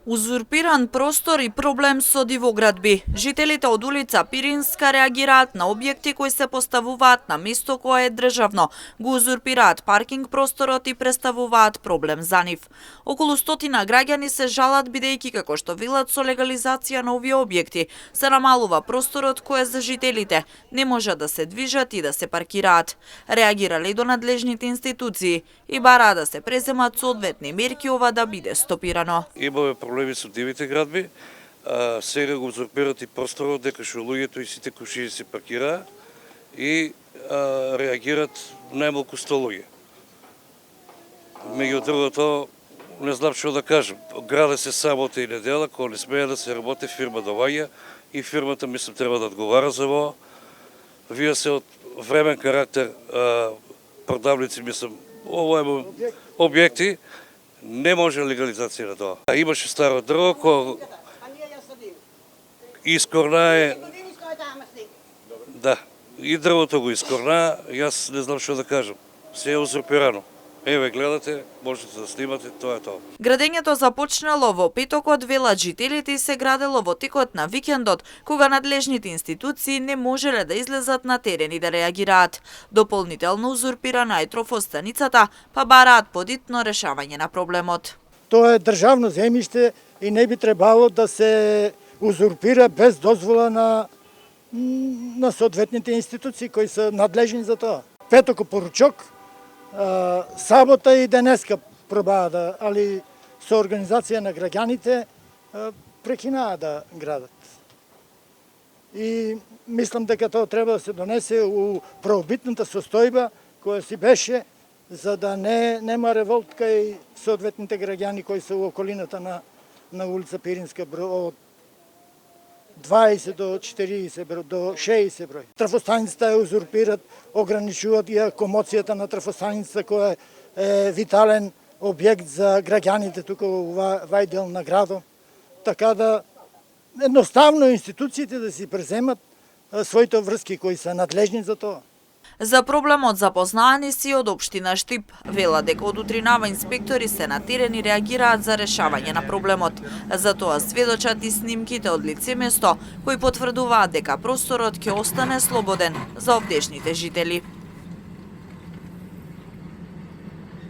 Узурпиран простор и проблем со дивоградби. Жителите од улица Пиринска реагираат на објекти кои се поставуваат на место кое е државно, го узурпираат паркинг просторот и представуваат проблем за нив. Околу 100 граѓани се жалат бидејќи како што велат со легализација на овие објекти се намалува просторот кој е за жителите, не можат да се движат и да се паркираат. Реагирале и до надлежните институции и бараа да се преземат соодветни мерки ова да биде стопирано. Имаме проблеми со дивите градби, сега го узурпират и просторот дека што луѓето и сите кушии се паркираат и реагират најмалку 100 луѓе. Меѓу другото, не знам што да кажам, граде се сабота и недела, кога не смее да се работи, фирма доаѓа и фирмата мислам треба да одговара за ово. Вие се од времен карактер продавници, мислам, ово е објекти, не може легализација на тоа. Имаше старо дрво, кој искорна да, и дрвото го искорна, јас не знам што да кажам. Се е узурпирано. Еве, гледате, можете да снимате, тоа е тоа. Градењето започнало во петокот, велат жителите, и се градело во текот на викендот, кога надлежните институции не можеле да излезат на терен и да реагираат. Дополнително узурпирана е трофостаницата, па бараат подитно решавање на проблемот. Тоа е државно земјиште и не би требало да се узурпира без дозвола на соодветните институции кои се надлежни за тоа. Петокот поручок, сабота и денеска пробаа да, али со организација на граѓаните прекинаа да градат. И мислам дека тоа треба да се донесе у правобитната состојба која си беше, за да нема револт кај соодветните граѓани кои се у околината на улица Пиринска од 20 до 40 до 60 број. Трафостаницата ја узурпират, ограничуваат ја комоцијата на трафостаницата која е витален објект за граѓаните тука во вај дел на градот. Така да едноставно институциите да си преземат своите врски кои се надлежни за тоа. За проблемот запознаани си од општина Штип. Вела дека од утринава инспектори се на терен и реагираат за решавање на проблемот. За тоа сведочат и снимките од лице место, кои потврдуваат дека просторот ќе остане слободен за овдешните жители.